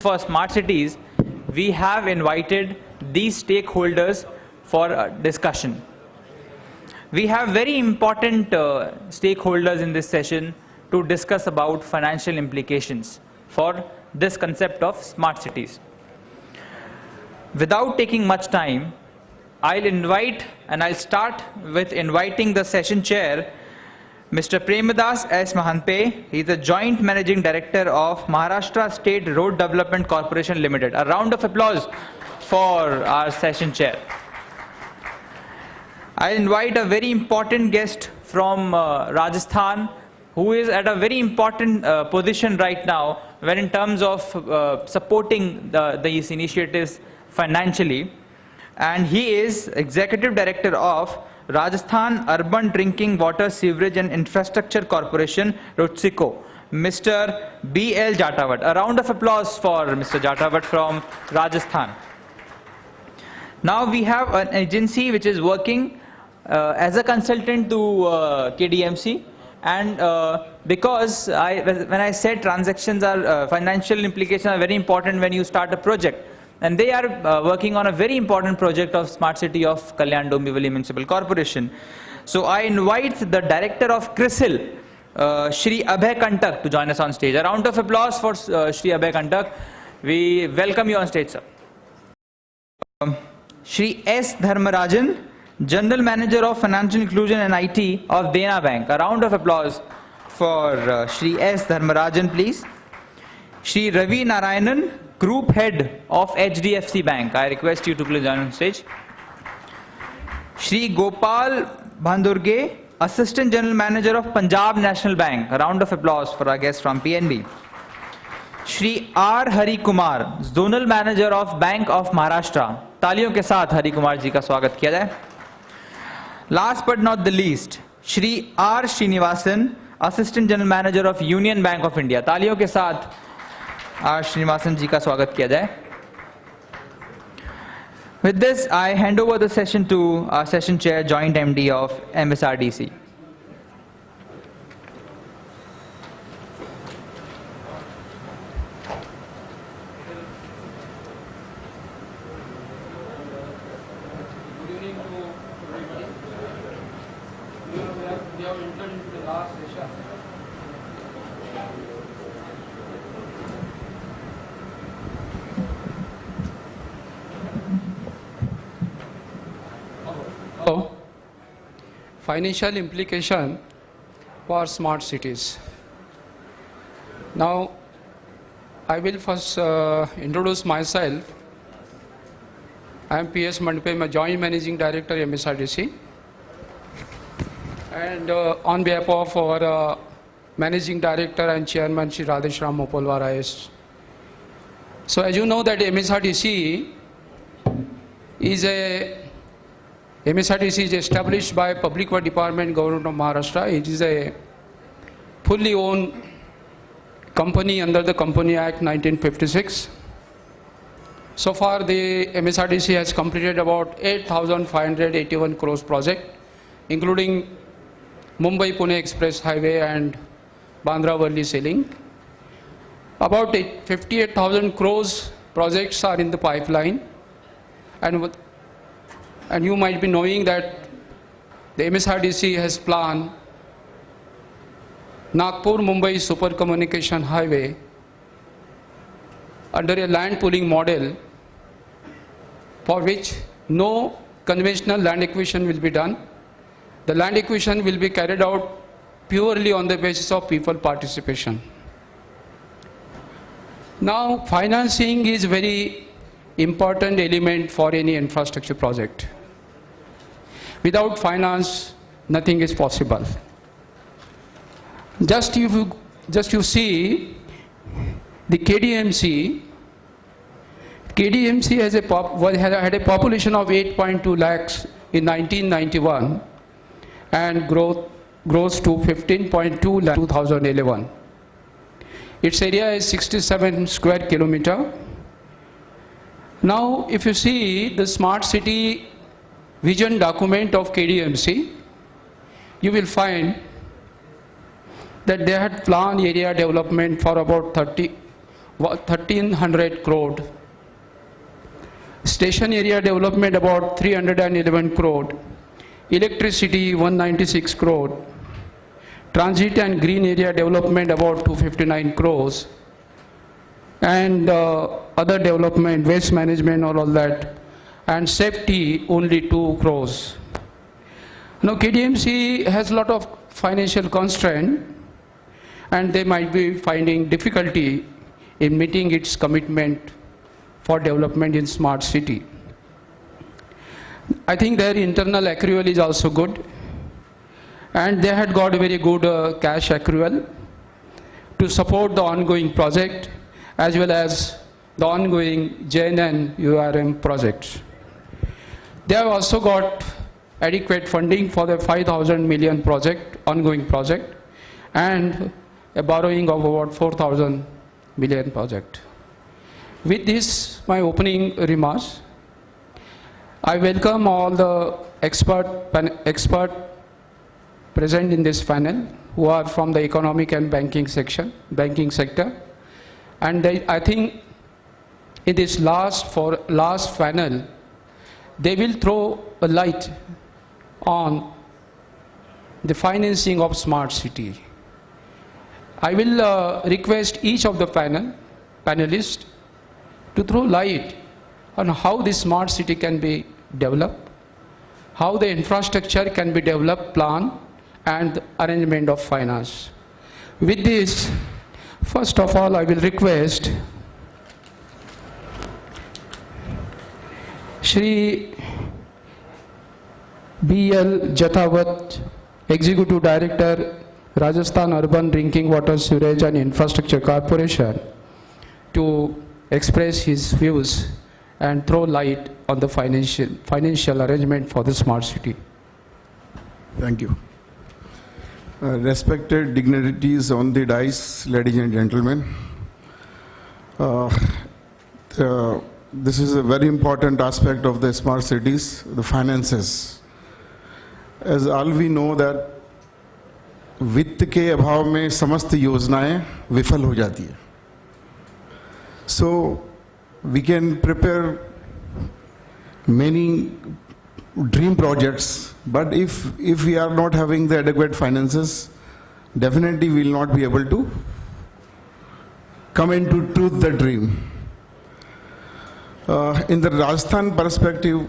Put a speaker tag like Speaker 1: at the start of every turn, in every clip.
Speaker 1: For smart cities, we have invited these stakeholders for discussion. We have very important stakeholders in this session to discuss about financial implications for this concept of smart cities. Without taking much time, I'll start with inviting the session chair, Mr. Premadas S. Mahanpe. He is the Joint Managing Director of Maharashtra State Road Development Corporation Limited. A round of applause for our session chair. I invite a very important guest from Rajasthan, who is at a very important position right now when in terms of supporting these initiatives financially. And he is Executive Director of Rajasthan Urban Drinking Water Sewerage and Infrastructure Corporation, RUDSICO, Mr. B.L. Jatawat. A round of applause for Mr. Jatawat from Rajasthan. Now we have an agency which is working as a consultant to KDMC, and because when I said transactions are financial implications are very important when you start a project, and they are working on a very important project of Smart City of Kalyan Dombivli Municipal Corporation. So I invite the Director of CRISIL, Shri Abhay Kantak, to join us on stage. A round of applause for Shri Abhay Kantak. We welcome you on stage, sir. Shri S. Dharmarajan, General Manager of Financial Inclusion and IT of Dena Bank. A round of applause for Shri S. Dharmarajan, please. Shri Ravi Narayanan, Group Head of HDFC Bank. I request you to please join on stage. Shri Gopal Bhandurge, Assistant General Manager of Punjab National Bank. A round of applause for our guest from PNB. Shri R. Hari Kumar, Zonal Manager of Bank of Maharashtra. तालियों के साथ हरि कुमार जी का स्वागत किया जाए. Last but not the least, Shri R. Srinivasan, Assistant General Manager of Union Bank of India. तालियों के साथ R. Srinivasan जी का स्वागत किया जाए. With this, I hand over the session to our session chair, Joint MD of MSRDC.
Speaker 2: Financial implication for smart cities. Now, I will first introduce myself. I am P.S. Mandpe, I'm a Joint Managing Director MSRDC. And on behalf of our Managing Director and Chairman Shri Radheshram Mopalwar IS. So as you know that MSRDC is established by Public Works Department, Government of Maharashtra. It is a fully owned company under the Company Act 1956. So far, the MSRDC has completed about 8,581 crores project, including Mumbai-Pune Express Highway and Bandra-Worli Link. About 58,000 crores projects are in the pipeline, and you might be knowing that the MSRDC has planned Nagpur-Mumbai Super Communication Highway under a land pooling model, for which no conventional land acquisition will be done. The land acquisition will be carried out purely on the basis of people participation. Now, financing is a very important element for any infrastructure project. Without finance, nothing is possible. Just you see the KDMC. KDMC has had a population of 8.2 lakhs in 1991 and grows to 15.2 lakh in 2011. Its area is 67 square kilometer. Now, if you see the smart city vision document of KDMC, you will find that they had planned area development for about 1,300 crore. Station area development about 311 crore. Electricity 196 crore. Transit and green area development about 259 crores. And other development, waste management, all that. And safety only 2 crores. Now KDMC has a lot of financial constraint, and they might be finding difficulty in meeting its commitment for development in smart city. I think their internal accrual is also good, and they had got a very good cash accrual to support the ongoing project as well as the ongoing JN and URM projects. They have also got adequate funding for the 5,000 million project, ongoing project, and a borrowing of about 4,000 million project. With this, my opening remarks, I welcome all the expert present in this panel who are from the economic and banking sector. And I think in this last panel, they will throw a light on the financing of smart city. I will request each of the panelists to throw light on how the smart city can be developed, how the infrastructure can be developed, planned, and arrangement of finance. With this, first of all, I will request Shri B.L. Jathawat, Executive Director, Rajasthan Urban Drinking Water Sewerage and Infrastructure Corporation, to express his views and throw light on the financial arrangement for the smart city.
Speaker 3: Thank you. Respected dignitaries on the dais, ladies and gentlemen, this is a very important aspect of the smart cities, the finances. As all we know that वित्त के अभाव में समस्त योजनाएं विफल हो जाती है. So we can prepare many dream projects, but if we are not having the adequate finances, definitely we will not be able to come into truth the dream. In the Rajasthan perspective,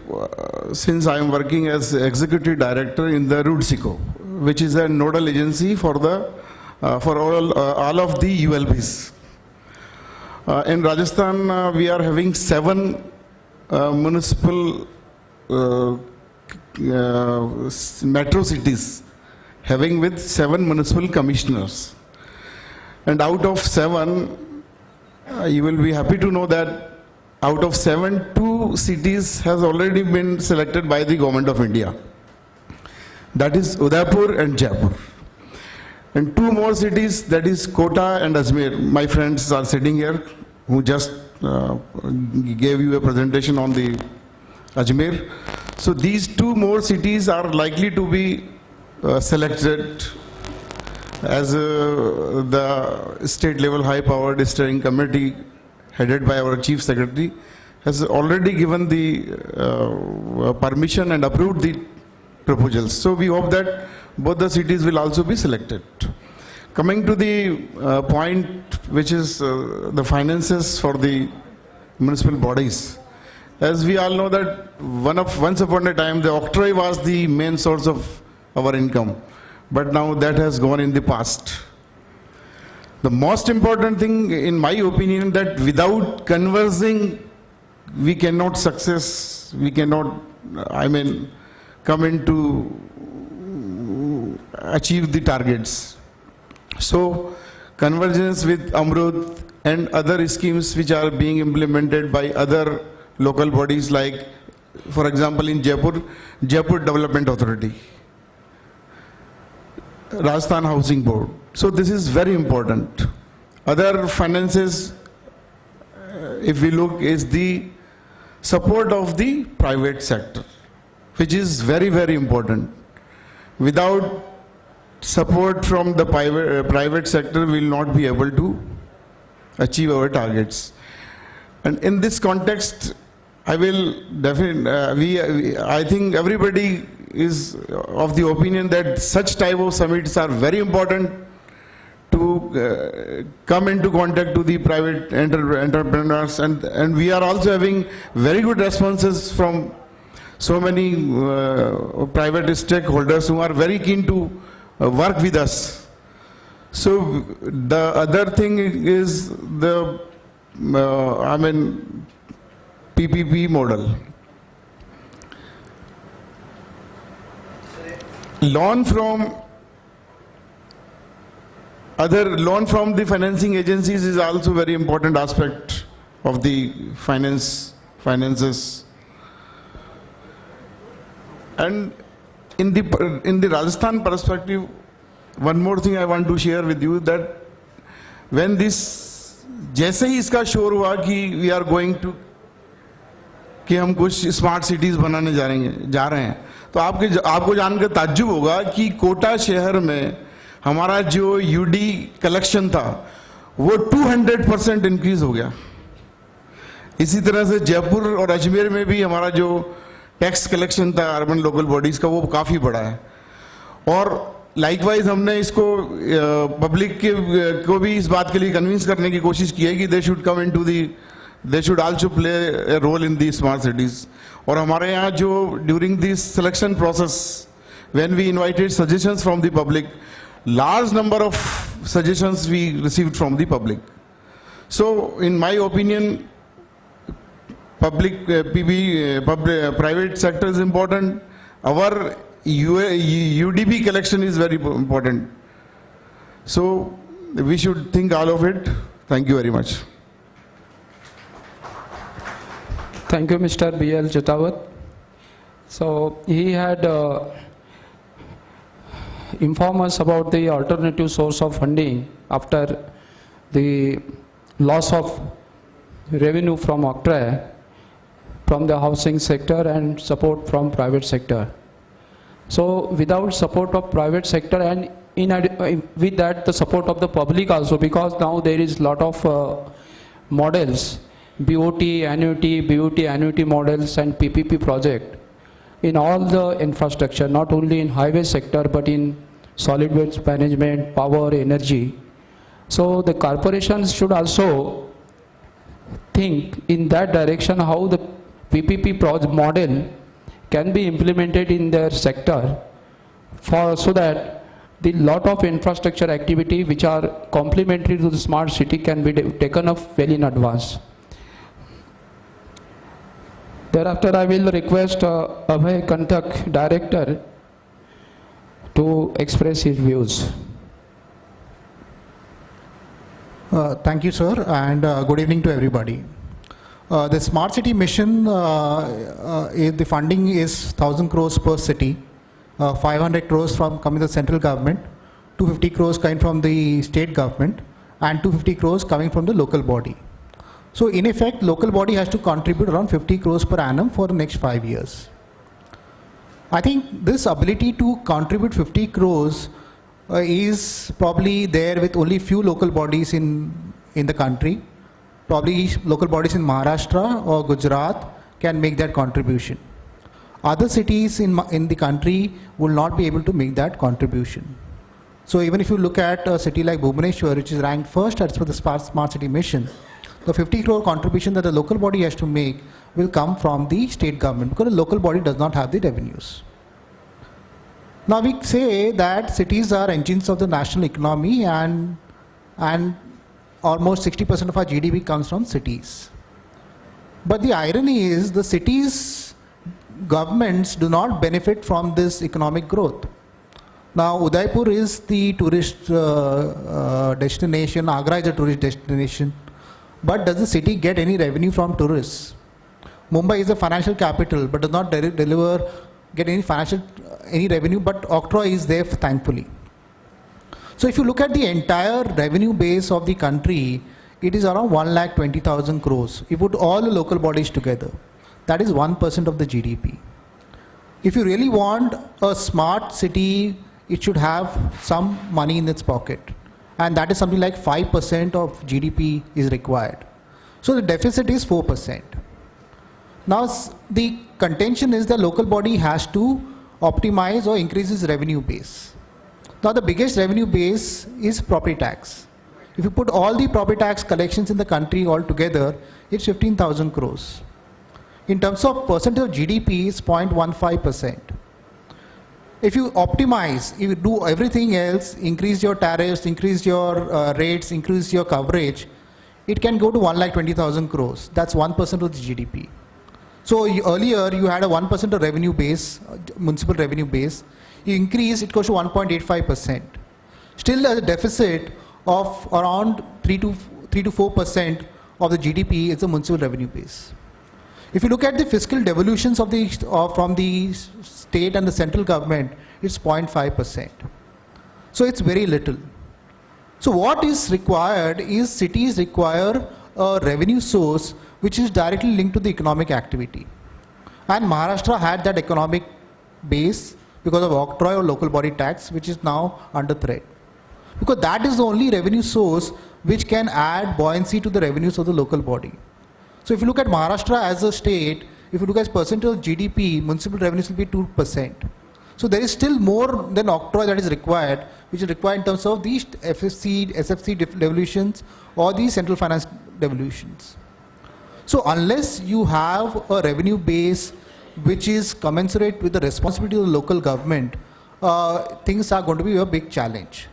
Speaker 3: since I am working as Executive Director in the RUDSICO, which is a nodal agency for all of the ULBs. In Rajasthan, we are having 7 municipal metro cities, having with 7 municipal commissioners. And out of 7, you will be happy to know that out of 7, 2 cities has already been selected by the Government of India. That is Udaipur and Jaipur. And 2 more cities, that is Kota and Ajmer. My friends are sitting here who just gave you a presentation on the Ajmer. So these 2 more cities are likely to be selected as the state level high powered steering committee headed by our Chief Secretary has already given the permission and approved the proposals. So we hope that both the cities will also be selected. Coming to the point, which is the finances for the municipal bodies. As we all know that once upon a time the octroi was the main source of our income, but now that has gone in the past. The most important thing, in my opinion, that without conversing, we cannot success, we cannot, come into achieve the targets. So, convergence with Amrut and other schemes which are being implemented by other local bodies like, for example, in Jaipur Development Authority, Rajasthan Housing Board. So this is very important. Other finances, if we look, is the support of the private sector, which is very, very important. Without support from the private sector, we will not be able to achieve our targets. And in this context, I will definitely, I think everybody is of the opinion that such type of summits are very important to come into contact to the private entrepreneurs, and we are also having very good responses from so many private stakeholders who are very keen to work with us. So the other thing is the PPP model. Loan from the financing agencies is also very important aspect of the finances. And in the Rajasthan perspective, one more thing I want to share with you, that when this, जैसे ही इसका शोर हुआ कि we are going to, कि हम कुछ smart cities बनाने जा रहे हैं, तो आपको जानकर ताज्जुब होगा कि कोटा शहर में हमारा जो यूडी कलेक्शन था वो 200% इंक्रीज हो गया. इसी तरह से जयपुर और अजमेर में भी हमारा जो टैक्स कलेक्शन था अर्बन लोकल बॉडीज का वो काफ़ी बड़ा है. और लाइकवाइज हमने इसको पब्लिक को भी इस बात के लिए कन्विंस करने की कोशिश की है कि they should come into the, they should also play a role in the smart cities. और हमारे यहाँ जो during this selection process when we invited suggestions from the public, large number of suggestions we received from the public. So in my opinion, private sector is important. Our UDB collection is very important. So we should think all of it. Thank you very much.
Speaker 2: Thank you, Mr. B.L. Jetawat. So he had inform us about the alternative source of funding after the loss of revenue from Octroi, from the housing sector, and support from private sector. So without support of private sector, and with that the support of the public also, because now there is lot of models, BOT annuity models and PPP project in all the infrastructure, not only in highway sector but in solid waste management, power, energy. So the corporations should also think in that direction how the PPP model can be implemented in their sector, so that the lot of infrastructure activity which are complementary to the smart city can be taken up well in advance. Thereafter, I will request Abhay Kantak, Director, to express his views.
Speaker 4: Thank you, sir, and good evening to everybody. The Smart City Mission, the funding is 1,000 crores per city, 500 crores from coming the central government, 250 crores coming from the state government, and 250 crores coming from the local body. So in effect, local body has to contribute around 50 crores per annum for the next 5 years. I think this ability to contribute 50 crores is probably there with only few local bodies in the country. Probably local bodies in Maharashtra or Gujarat can make that contribution. Other cities in the country will not be able to make that contribution. So even if you look at a city like Bhubaneswar, which is ranked first as per the Smart City Mission, the 50 crore contribution that the local body has to make will come from the state government, because the local body does not have the revenues. Now we say that cities are engines of the national economy, and almost 60% of our GDP comes from cities. But the irony is the cities' governments do not benefit from this economic growth. Now Udaipur is the tourist destination, Agra is a tourist destination. But does the city get any revenue from tourists? Mumbai is a financial capital but does not get any revenue, but Octroi is there, thankfully. So if you look at the entire revenue base of the country, it is around 1,20,000 crores. You put all the local bodies together. that is 1% of the GDP. If you really want a smart city, it should have some money in its pocket. And that is something like 5% of GDP is required. So the deficit is 4%. Now the contention is the local body has to optimize or increase its revenue base. Now the biggest revenue base is property tax. If you put all the property tax collections in the country all together, it's 15,000 crores. In terms of percentage of GDP, it's 0.15%. If you optimize, if you do everything else, increase your tariffs, increase your rates, increase your coverage, it can go to 1,20,000 crores. That's 1% of the GDP. So earlier you had a 1% of revenue base, municipal revenue base. You increase, it goes to 1.85%. Still a deficit of around 3 to 4% of the GDP is the municipal revenue base. If you look at the fiscal devolutions of from the state and the central government, it's 0.5%. So it's very little. So what is required is cities require a revenue source which is directly linked to the economic activity. And Maharashtra had that economic base because of octroi or local body tax, which is now under threat. Because that is the only revenue source which can add buoyancy to the revenues of the local body. So if you look at Maharashtra as a state, if you look at percentage of GDP, municipal revenues will be 2%. So there is still more than octroi that is required, which is required in terms of these FFC, SFC devolutions or the central finance devolutions. So unless you have a revenue base which is commensurate with the responsibility of the local government, things are going to be a big challenge.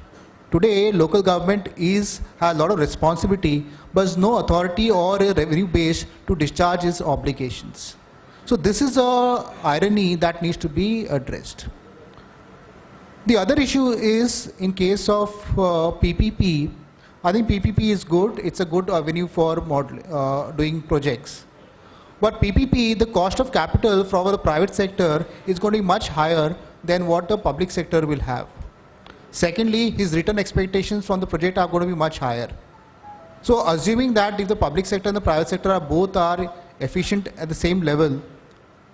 Speaker 4: Today, local government has a lot of responsibility, but has no authority or a revenue base to discharge its obligations. So this is a irony that needs to be addressed. The other issue is in case of PPP. I think PPP is good. It's a good avenue for doing projects. But PPP, the cost of capital for the private sector is going to be much higher than what the public sector will have. Secondly, his return expectations from the project are going to be much higher. So assuming that if the public sector and the private sector are efficient at the same level,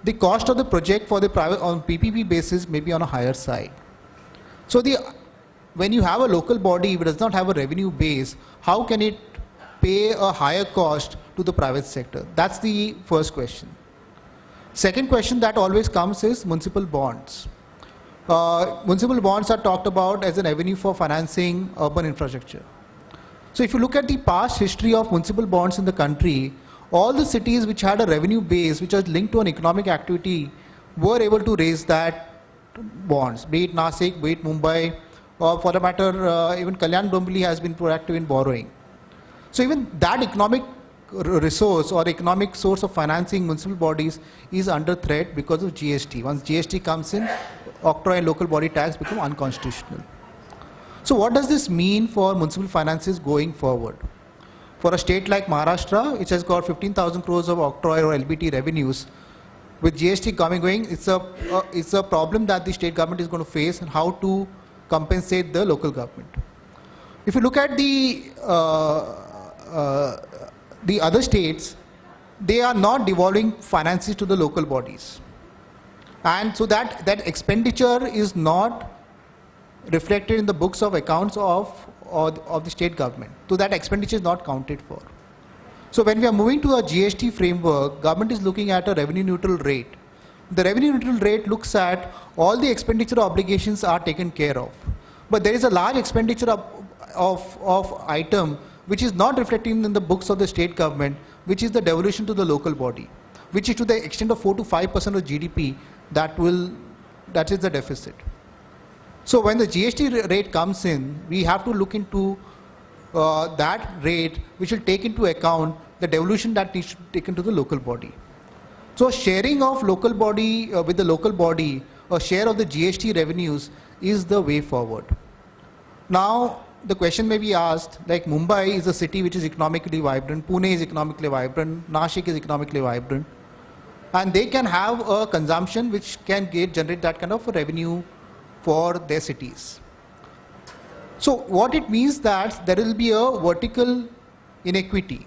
Speaker 4: the cost of the project for the private on PPP basis may be on a higher side. So when you have a local body which does not have a revenue base, how can it pay a higher cost to the private sector? That's the first question. Second question that always comes is municipal bonds. Municipal bonds are talked about as an avenue for financing urban infrastructure. So if you look at the past history of municipal bonds in the country, all the cities which had a revenue base which was linked to an economic activity were able to raise that bonds, be it Nasik, be it Mumbai, or for the matter, even Kalyan Dombivli has been proactive in borrowing. So even that economic resource or economic source of financing municipal bodies is under threat because of GST. Once GST comes in, octroi and local body tax become unconstitutional. So what does this mean for municipal finances going forward? For a state like Maharashtra, which has got 15,000 crores of octroi or LBT revenues, with GST going, it's a problem that the state government is going to face and how to compensate the local government. If you look at the other states, they are not devolving finances to the local bodies. And so that expenditure is not reflected in the books of accounts of the state government. So that expenditure is not counted for. So when we are moving to a GST framework, government is looking at a revenue neutral rate. The revenue neutral rate looks at all the expenditure obligations are taken care of. But there is a large expenditure of item which is not reflecting in the books of the state government, which is the devolution to the local body, which is to the extent of 4 to 5% of GDP, that is the deficit. So when the GST rate comes in, we have to look into that rate which will take into account the devolution that needs to be taken to the local body. So sharing of local body with the local body, a share of the GST revenues is the way forward. Now the question may be asked, like Mumbai is a city which is economically vibrant, Pune is economically vibrant, Nashik is economically vibrant, and they can have a consumption which can generate that kind of revenue for their cities. So what it means that there will be a vertical inequity.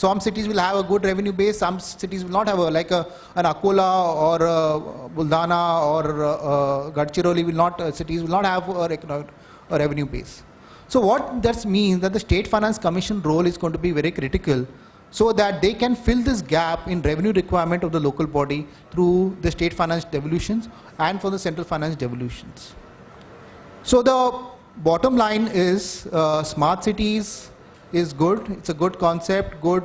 Speaker 4: some cities will have a good revenue base, some cities will not have an Akola or Buldana or Gadchiroli cities will not have a revenue base. So what that means that the State Finance Commission role is going to be very critical, so that they can fill this gap in revenue requirement of the local body through the state finance devolutions and for the central finance devolutions. So the bottom line is smart cities is good, it's a good concept, good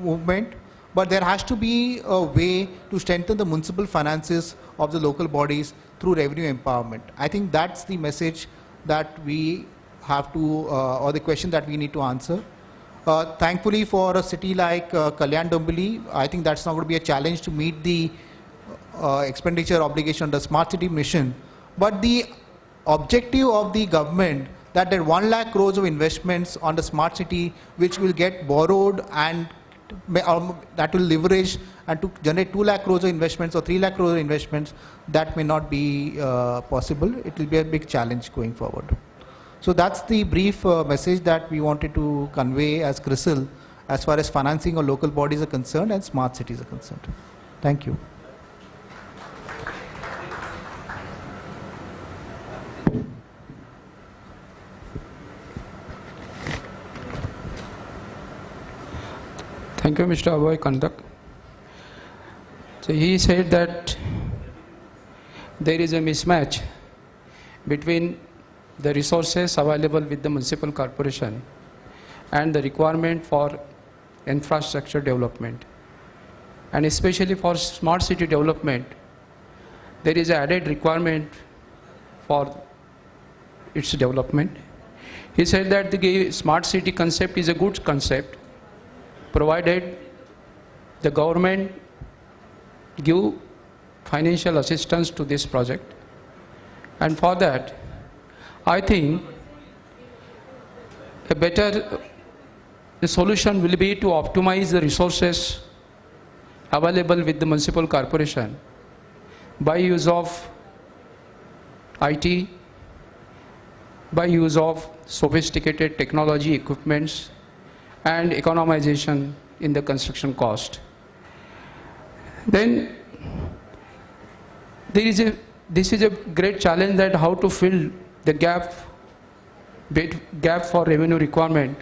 Speaker 4: movement, but there has to be a way to strengthen the municipal finances of the local bodies through revenue empowerment. I think that's the message that we have to, or the question that we need to answer. Thankfully for a city like Kalyan Dombivli, I think that's not going to be a challenge to meet the expenditure obligation under Smart City Mission. But the objective of the government that there 1 lakh crores of investments on the smart city which will get borrowed and that will leverage and to generate 2 lakh crores of investments or 3 lakh crores of investments, that may not be possible. It will be a big challenge going forward. So that's the brief message that we wanted to convey as CRISIL as far as financing of local bodies are concerned and smart cities are concerned. Thank you.
Speaker 2: Thank you, Mr. Abhay Kantak. So he said that there is a mismatch between the resources available with the municipal corporation and the requirement for infrastructure development. And especially for smart city development, there is an added requirement for its development. He said that the smart city concept is a good concept, provided the government give financial assistance to this project. And for that, I think a better solution will be to optimize the resources available with the municipal corporation by use of IT, by use of sophisticated technology equipments and economization in the construction cost. Then this is a great challenge, that how to fill the gap for revenue requirement,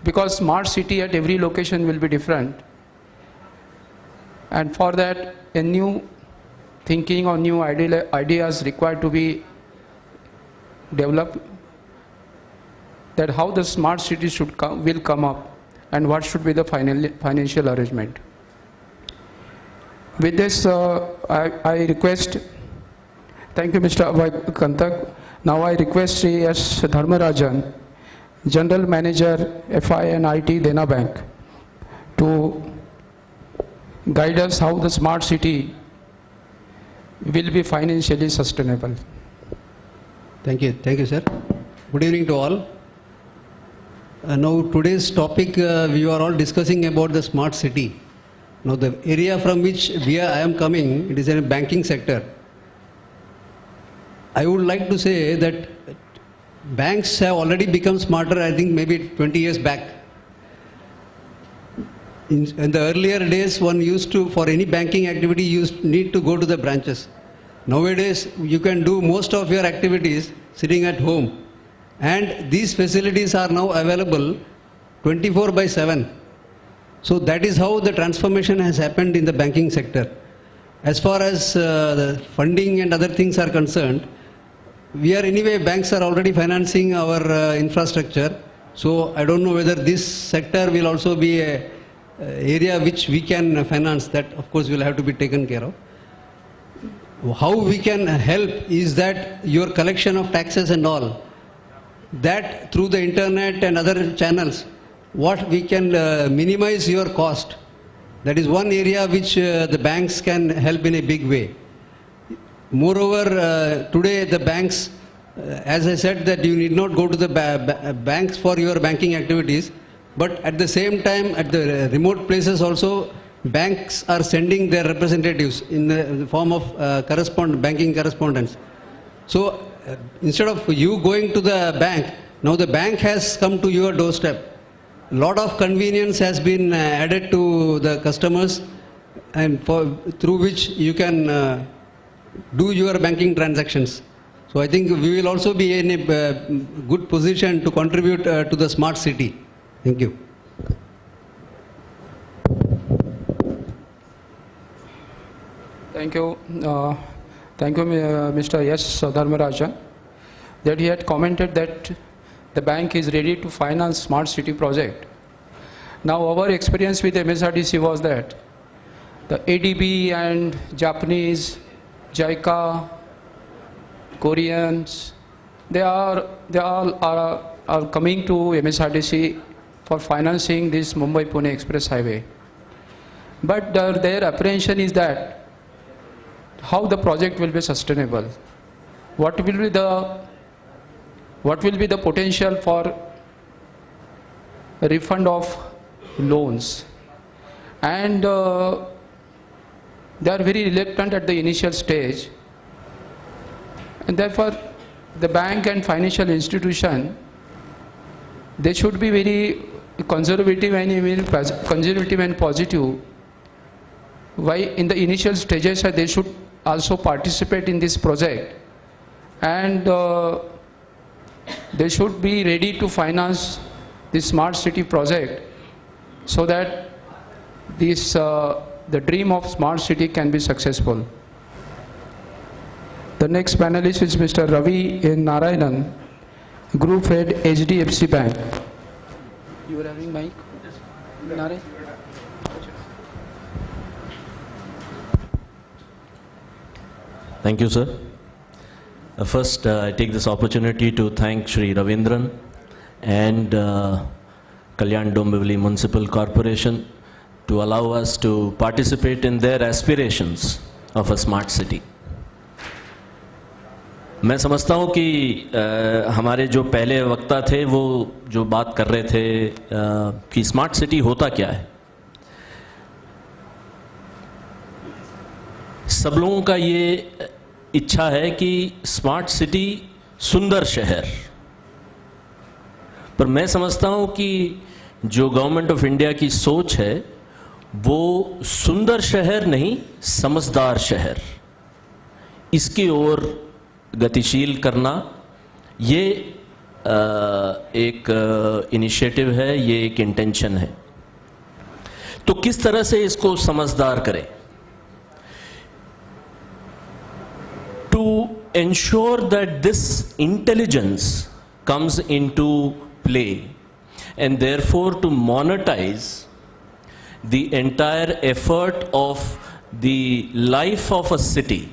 Speaker 2: because smart city at every location will be different, and for that a new thinking or new ideas required to be developed, that how the smart city will come up and what should be the financial arrangement. With this, I request, thank you Mr. Abhay Kantak. Now I request Sri S. Dharmarajan, General Manager FI and IT Dena Bank, to guide us how the smart city will be financially sustainable.
Speaker 5: Thank you sir. Good evening to all. Now today's topic, we are all discussing about the smart city. Now the area from which I am coming, it is in a banking sector. I would like to say that banks have already become smarter, I think maybe 20 years back. In the earlier days, one used to, for any banking activity, need to go to the branches. Nowadays, you can do most of your activities sitting at home. And these facilities are now available 24/7. So that is how the transformation has happened in the banking sector. As far as the funding and other things are concerned, banks are already financing our infrastructure. So I don't know whether this sector will also be a area which we can finance. That of course will have to be taken care of. How we can help is that your collection of taxes and all, that through the internet and other channels, what we can minimize your cost. That is one area which the banks can help in a big way. Moreover, today the banks, as I said, that you need not go to the banks for your banking activities, but at the same time, at the remote places also, banks are sending their representatives in the form of banking correspondence. So instead of you going to the bank, now the bank has come to your doorstep. lot of convenience has been added to the customers, and through which you can do your banking transactions. So I think we will also be in a good position to contribute to the smart city. Thank you.
Speaker 2: Thank you. Thank you, Mr. S. Dharmarajan, that he had commented that the bank is ready to finance smart city project. Now our experience with MSRDC was that the ADB and Japanese, JICA, Koreans, they all are coming to MSRDC for financing this Mumbai-Pune Express Highway. But their apprehension is that how the project will be sustainable, what will be the potential for refund of loans, and they are very reluctant at the initial stage, and therefore the bank and financial institution, they should be very conservative and positive. Why in the initial stages they should also participate in this project, and they should be ready to finance this smart city project so that this the dream of smart city can be successful. The next panelist is Mr. Ravi N. Narayanan, Group Head, HDFC Bank. You are having mic? Narayan?
Speaker 6: Thank you, sir. First, I take this opportunity to thank Shri Ravindran and Kalyan Dombivli Municipal Corporation to allow us to participate in their aspirations of a smart city. मैं समझता हूँ कि हमारे जो पहले वक्ता थे वो जो बात कर रहे थे कि स्मार्ट सिटी होता क्या है, सब लोगों का ये इच्छा है कि स्मार्ट सिटी सुंदर शहर, पर मैं समझता हूं कि जो गवर्नमेंट ऑफ इंडिया की सोच है वो सुंदर शहर नहीं, समझदार शहर, इसकी ओर गतिशील करना ये एक इनिशिएटिव है, ये एक इंटेंशन है। तो किस तरह से इसको समझदार करें? To ensure that this intelligence comes into play and therefore to monetize the entire effort of the life of a city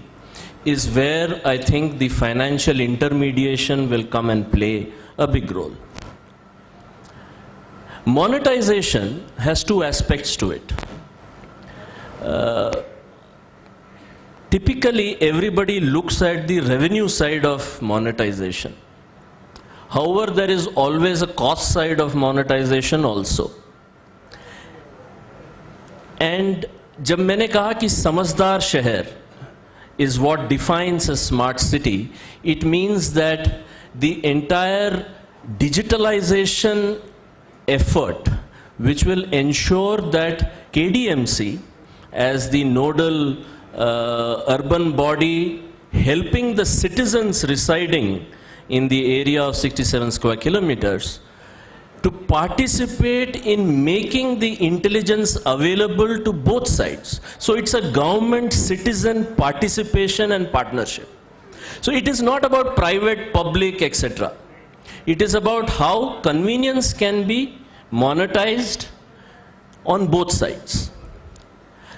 Speaker 6: is where I think the financial intermediation will come and play a big role. Monetization has two aspects to it. Typically, everybody looks at the revenue side of monetization. However, there is always a cost side of monetization also. And जब मैंने कहा कि समझदार शहर is what defines a smart city, it means that the entire digitalization effort, which will ensure that KDMC, as the nodal urban body helping the citizens residing in the area of 67 square kilometers, to participate in making the intelligence available to both sides. So it's a government-citizen participation and partnership. So it is not about private, public, etc. It is about how convenience can be monetized on both sides.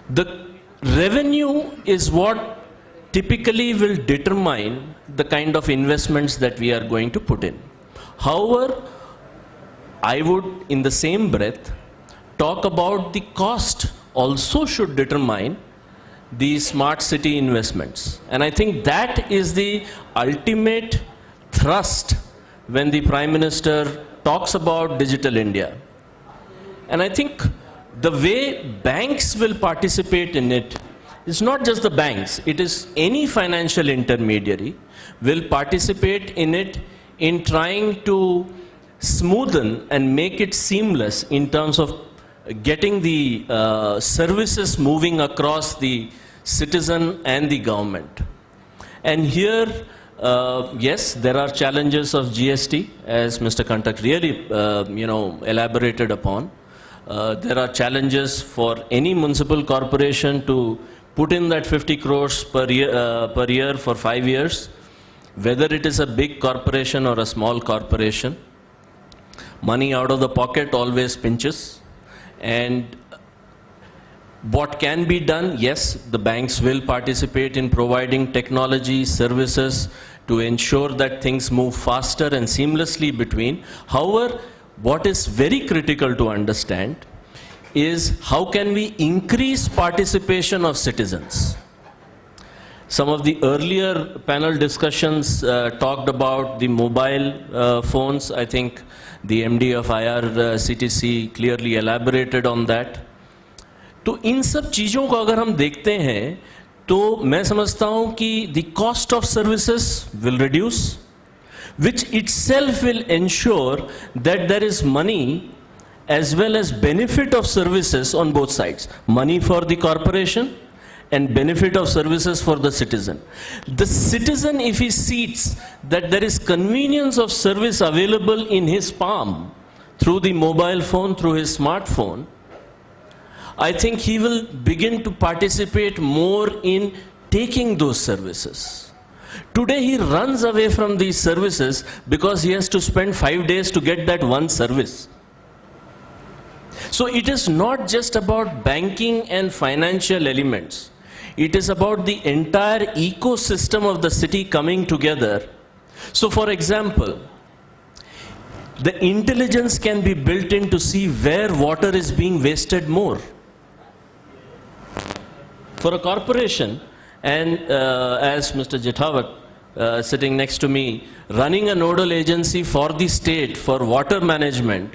Speaker 6: The revenue is what typically will determine the kind of investments that we are going to put in. However, I would, in the same breath, talk about the cost also should determine the smart city investments. And I think that is the ultimate thrust when the Prime Minister talks about Digital India. And I think the way banks will participate in it is not just the banks, it is any financial intermediary will participate in it in trying to smoothen and make it seamless in terms of getting the services moving across the citizen and the government. And here, yes, there are challenges of GST, as Mr. Kantak really, elaborated upon. There are challenges for any municipal corporation to put in that 50 crores per year for 5 years, whether it is a big corporation or a small corporation. Money out of the pocket always pinches. And what can be done? Yes, the banks will participate in providing technology, services to ensure that things move faster and seamlessly between. However, what is very critical to understand is how can we increase participation of citizens? Some of the earlier panel discussions talked about the mobile phones. I think the MD of IRCTC clearly elaborated on that. तो इन सब चीज़ों को अगर हम देखते हैं तो मैं समझता हूं कि the cost of services will reduce, which itself will ensure that there is money as well as benefit of services on both sides. Money for the corporation and benefit of services for the citizen. The citizen, if he sees that there is convenience of service available in his palm through the mobile phone, through his smartphone, I think he will begin to participate more in taking those services. Today he runs away from these services because he has to spend 5 days to get that one service. So it is not just about banking and financial elements. It is about the entire ecosystem of the city coming together. So for example, the intelligence can be built in to see where water is being wasted more. For a corporation, and as Mr. Jethawat sitting next to me, running a nodal agency for the state for water management,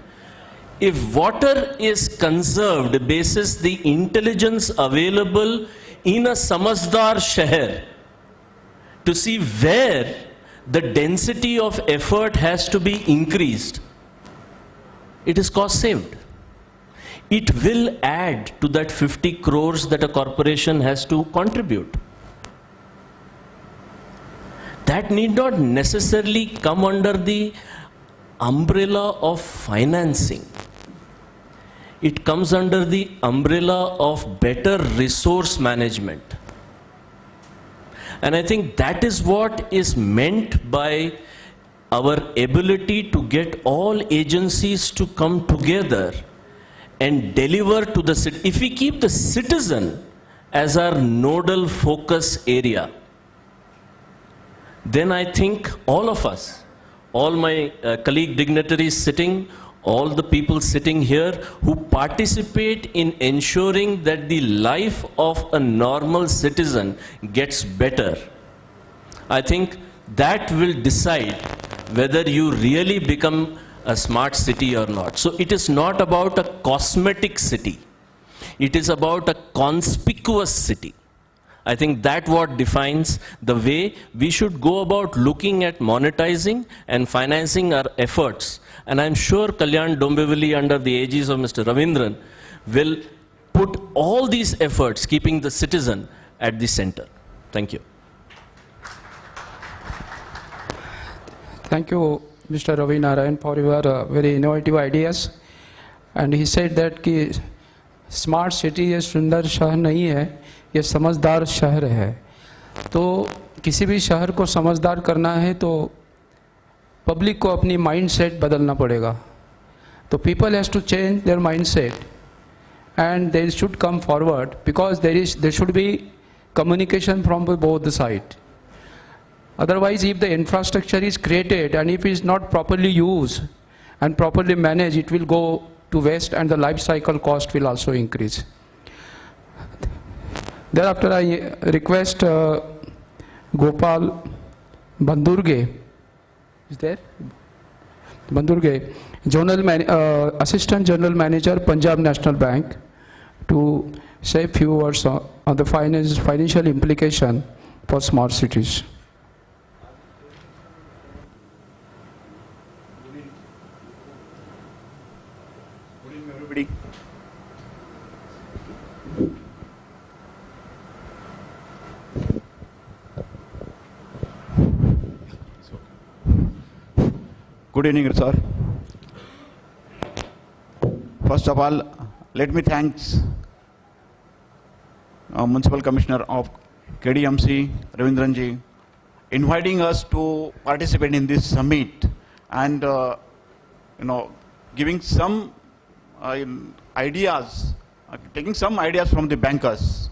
Speaker 6: if water is conserved basis the intelligence available in a Samajhdar Shahar to see where the density of effort has to be increased, it is cost saved. It will add to that 50 crores that a corporation has to contribute. That need not necessarily come under the umbrella of financing. It comes under the umbrella of better resource management. And I think that is what is meant by our ability to get all agencies to come together and deliver to the city. If we keep the citizen as our nodal focus area, then I think all of us, all my colleague dignitaries sitting, all the people sitting here who participate in ensuring that the life of a normal citizen gets better, I think that will decide whether you really become a smart city or not. So it is not about a cosmetic city. It is about a conspicuous city. I think that what defines the way we should go about looking at monetizing and financing our efforts. And I'm sure Kalyan Dombivli, under the aegis of Mr. Ravindran, will put all these efforts keeping the citizen at the center. Thank you.
Speaker 2: Thank you, Mr. Ravi Narayan, for your very innovative ideas. And he said that कि smart city ये सुंदर शहर नहीं है, ये समझदार शहर है. तो किसी भी शहर को समझदार करना है तो पब्लिक को अपनी माइंडसेट बदलना पड़ेगा. तो people has to change their mindset and they should come forward because there should be communication from both the sides. Otherwise, if the infrastructure is created and if it is not properly used and properly managed, it will go to waste and the life cycle cost will also increase. Thereafter, I request Gopal Bandurge, is there? Bandurge, Assistant General Manager, Punjab National Bank, to say a few words on the financial implication for smart cities.
Speaker 7: evening. Good evening, sir. First of all, let me thank Municipal Commissioner of KDMC, Ravindranji, inviting us to participate in this summit and giving some ideas, taking some ideas from the bankers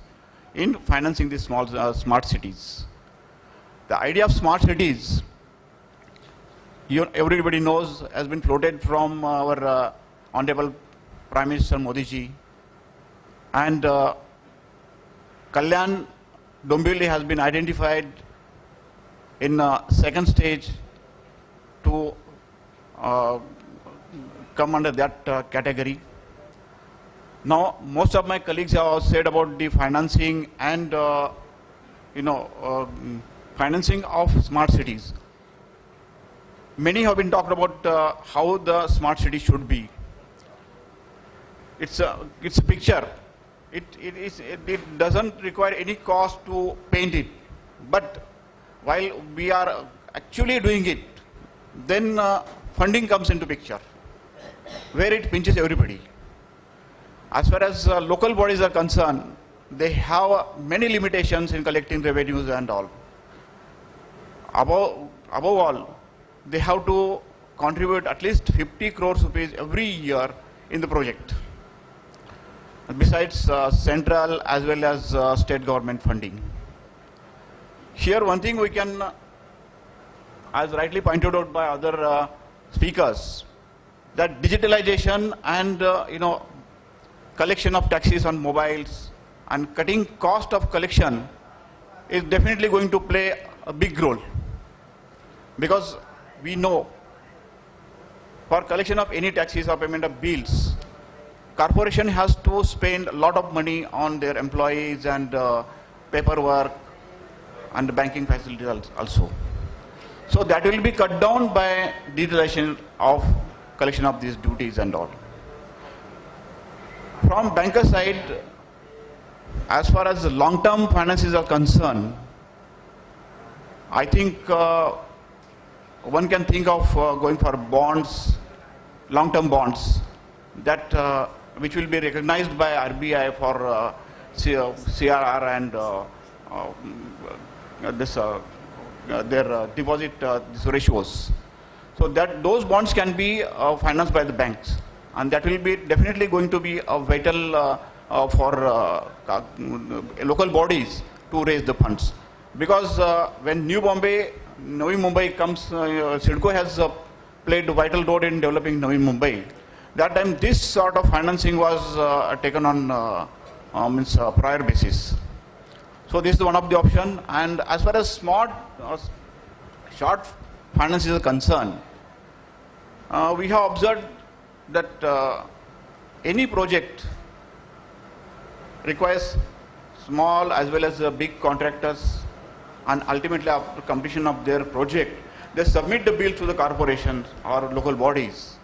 Speaker 7: in financing the small smart cities. The idea of smart cities, everybody knows, has been floated from our Honorable Prime Minister Modi ji, and Kalyan Dombivli has been identified in second stage to come under that category. Now, most of my colleagues have said about the financing and financing of smart cities. Many have been talked about how the smart city should be. It's a picture. It doesn't require any cost to paint it. But while we are actually doing it, then funding comes into picture, where it pinches everybody. As far as local bodies are concerned, they have many limitations in collecting revenues and all. Above all, they have to contribute at least 50 crores rupees every year in the project, besides central as well as state government funding. Here one thing we can, as rightly pointed out by other speakers, that digitalization and collection of taxes on mobiles and cutting cost of collection is definitely going to play a big role, because we know for collection of any taxes or payment of bills, corporation has to spend a lot of money on their employees and paperwork and banking facilities also. So that will be cut down by digitalization of collection of these duties and all. From banker side, as far as long-term finances are concerned, I think one can think of going for bonds, long-term bonds, that which will be recognized by RBI for CRR and their deposit ratios. So that those bonds can be financed by the banks, and that will be definitely going to be a vital for local bodies to raise the funds. Because when Navi Mumbai comes, CIDCO has played a vital role in developing Navi Mumbai. That time this sort of financing was taken on prior basis. So this is one of the option. And as far as short finance is concerned, we have observed that any project requires small as well as big contractors, and ultimately after completion of their project, they submit the bill to the corporations or local bodies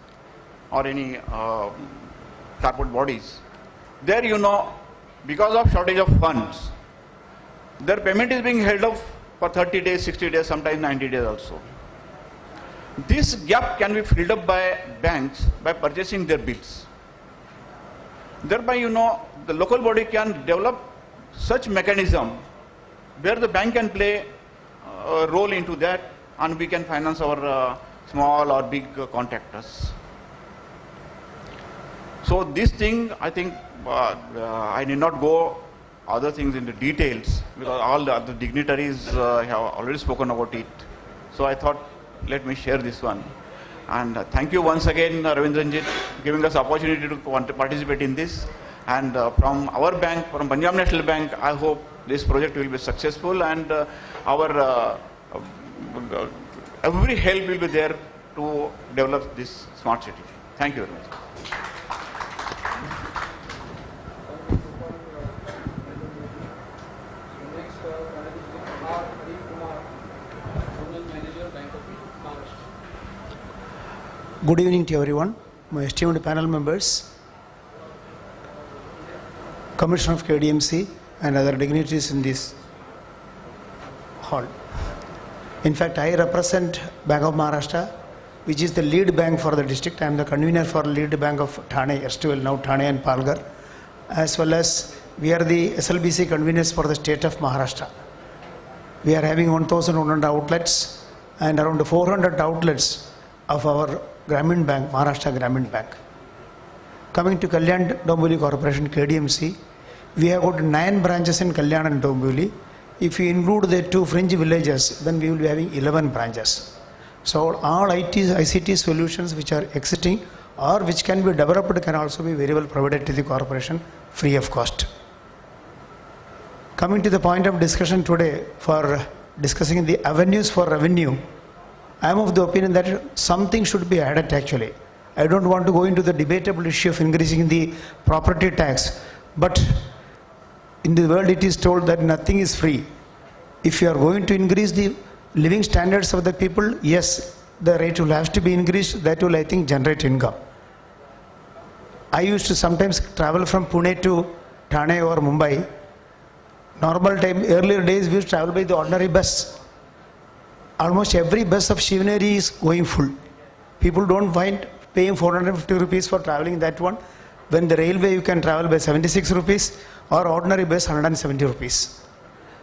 Speaker 7: or any corporate bodies. There, because of shortage of funds, their payment is being held up for 30 days, 60 days, sometimes 90 days also. This gap can be filled up by banks by purchasing their bills. Thereby, the local body can develop such mechanism where the bank can play a role into that, and we can finance our small or big contractors. So this thing, I think, I need not go other things into details, because all the other dignitaries have already spoken about it. So I thought, let me share this one. And thank you once again, Ravindranjit, giving us opportunity to participate in this. And from our bank, from Punjab National Bank, I hope this project will be successful, and our every help will be there to develop this smart city. Thank you very much.
Speaker 8: Good evening to everyone, my esteemed panel members. Commissioner of KDMC and other dignitaries in this hall. In fact, I represent Bank of Maharashtra, which is the lead bank for the district. I am the convener for lead bank of Thane, erstwhile now Thane and Palghar, as well as we are the SLBC conveners for the state of Maharashtra. We are having 1,100 outlets and around 400 outlets of our Grameen Bank, Maharashtra Grameen Bank. Coming to Kalyan Dombivli Corporation, KDMC, we have got 9 branches in Kalyan and Dombivli. If you include the 2 fringe villages, then we will be having 11 branches. So all ICT solutions which are existing or which can be developed can also be very well provided to the corporation free of cost. Coming to the point of discussion today for discussing the avenues for revenue, I am of the opinion that something should be added actually. I don't want to go into the debatable issue of increasing the property tax, but in the world it is told that nothing is free. If you are going to increase the living standards of the people, yes, the rate will have to be increased. That will, I think, generate income. I used to sometimes travel from Pune to Thane or Mumbai. Normal time, earlier days, we used to travel by the ordinary bus. Almost every bus of Shivneri is going full. People don't find paying 450 rupees for traveling that one. When the railway, you can travel by 76 rupees or ordinary bus 170 rupees.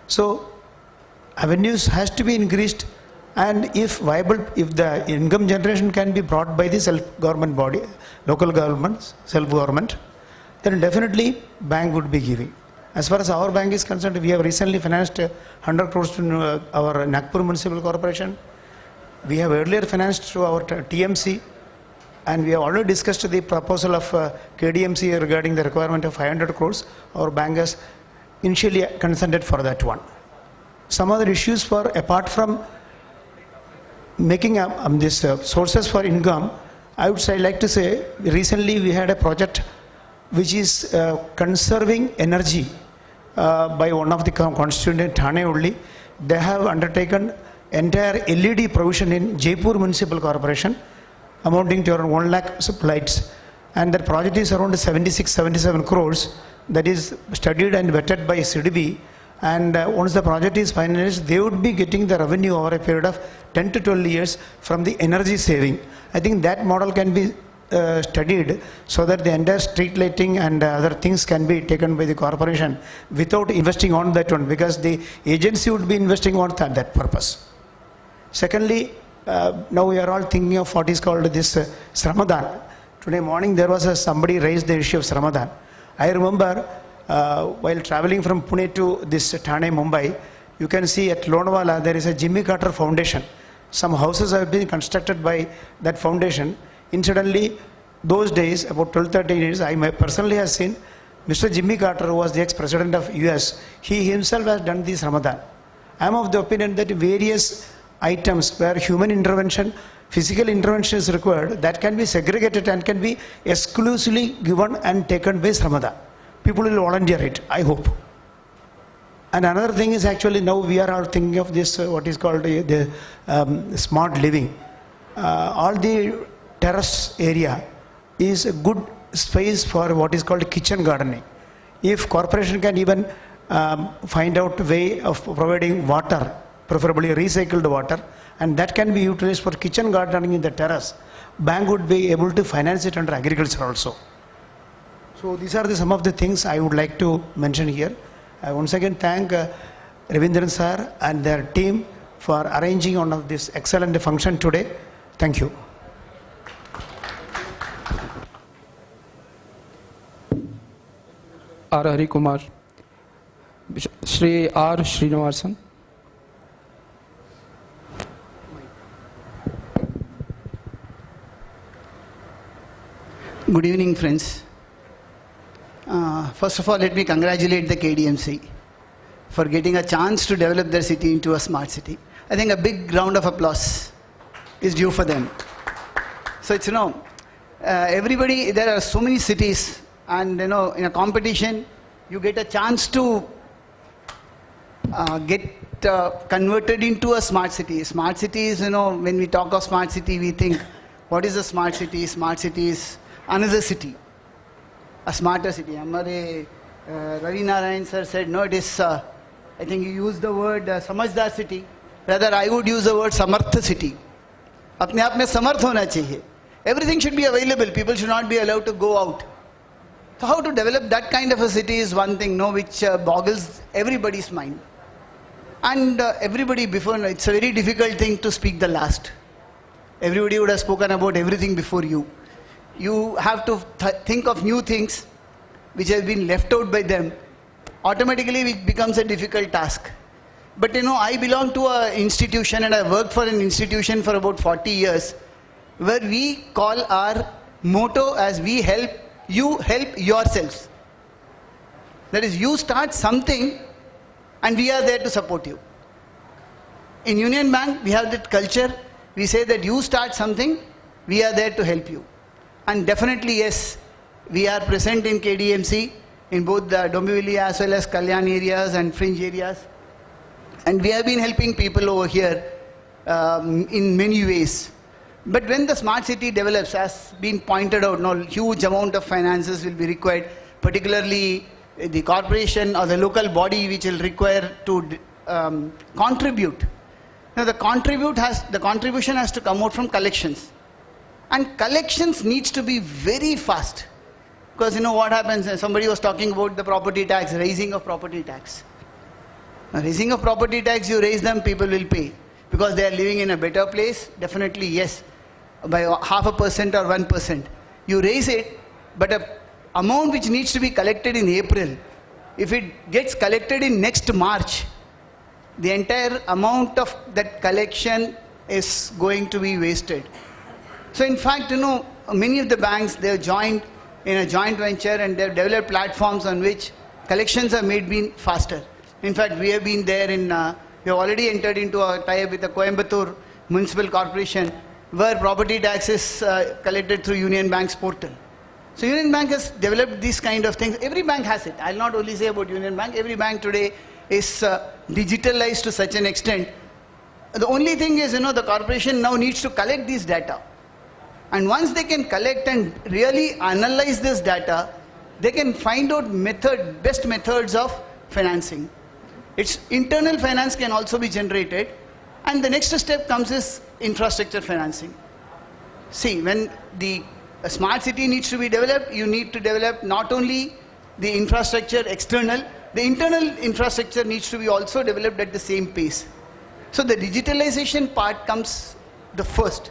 Speaker 8: So, avenues has to be increased, and if viable, if the income generation can be brought by the self-government body, local government, self-government, then definitely bank would be giving. As far as our bank is concerned, we have recently financed 100 crores to our Nagpur Municipal Corporation. We have earlier financed through our TMC, and we have already discussed the proposal of KDMC regarding the requirement of 500 crores. Our bank has initially consented for that one. Some other issues for, apart from making this sources for income, I would say, like to say, recently we had a project which is conserving energy by one of the constituent in Thane only. They have undertaken entire LED provision in Jaipur Municipal Corporation amounting to around 1 lakh lights, and the project is around 76-77 crores. That is studied and vetted by CDB. And once the project is finalized, they would be getting the revenue over a period of 10 to 12 years from the energy saving. I think that model can be studied so that the entire street lighting and other things can be taken by the corporation without investing on that one, because the agency would be investing on that purpose. Secondly, now we are all thinking of what is called this Sramadan. Today morning there was somebody raised the issue of Sramadan. I remember while traveling from Pune to this Thane, Mumbai, you can see at Lonewala there is a Jimmy Carter Foundation. Some houses have been constructed by that foundation. Incidentally, those days, about 12-13 years, I personally have seen Mr. Jimmy Carter, who was the ex-president of US, he himself has done this Ramadan. I am of the opinion that various items where human intervention, physical intervention is required, that can be segregated and can be exclusively given and taken by Ramadan. People will volunteer it, I hope. And another thing is actually now we are all thinking of this, what is called the smart living. All the terrace area is a good space for what is called kitchen gardening. If corporation can even find out a way of providing water, preferably recycled water, and that can be utilized for kitchen gardening in the terrace, bank would be able to finance it under agriculture also. So these are some of the things I would like to mention here. I once again thank Ravindran sir and their team for arranging one of this excellent function today. Thank you.
Speaker 2: R. Hari Kumar, Shri R. Srinivasan.
Speaker 9: Good evening, friends. First of all, let me congratulate the KDMC for getting a chance to develop their city into a smart city. I think a big round of applause is due for them. So it's, everybody, there are so many cities, and in a competition, you get a chance to get converted into a smart city. Smart city is, when we talk of smart city, we think, what is a smart city? Smart city is another city, a smarter city. हमारे Ravi Narayan sir said, no, it is, I think you used the word Samajdar city. Rather, I would use the word Samarth city. अपने आप में समर्थ होना चाहिए. Everything should be available. People should not be allowed to go out. So how to develop that kind of a city is one thing, no, which boggles everybody's mind. And everybody before, it's a very difficult thing to speak the last. Everybody would have spoken about everything before you. You have to think of new things which have been left out by them. Automatically it becomes a difficult task. But you know, I belong to an institution and I worked for an institution for about 40 years where we call our motto as we help, you help yourselves. That is, you start something and we are there to support you. In Union Bank, we have that culture. We say that you start something, we are there to help you. And definitely, yes, we are present in KDMC in both the Dombivli as well as Kalyan areas and fringe areas. And we have been helping people over here in many ways. But when the smart city develops, as been pointed out, no huge amount of finances will be required, particularly the corporation or the local body which will require to contribute. Now the contribution has to come out from collections. And collections needs to be very fast. Because you know what happens, somebody was talking about the property tax, raising of property tax. Now, raising of property tax, you raise them, people will pay. Because they are living in a better place, definitely yes, by 0.5% or 1%. You raise it, but an amount which needs to be collected in April, if it gets collected in next March, the entire amount of that collection is going to be wasted. So in fact, you know, many of the banks, they have joined in a joint venture and they have developed platforms on which collections are made faster. In fact, we have been there in, we have already entered into a tie-up with the Coimbatore Municipal Corporation where property tax is collected through Union Bank's portal. So Union Bank has developed these kind of things. Every bank has it. I'll not only say about Union Bank, every bank today is digitalized to such an extent. The only thing is, you know, the corporation now needs to collect these data. And once they can collect and really analyze this data, they can find out best methods of financing. Its internal finance can also be generated. And the next step comes is infrastructure financing. See, when a smart city needs to be developed, you need to develop not only the infrastructure external, the internal infrastructure needs to be also developed at the same pace. So the digitalization part comes the first.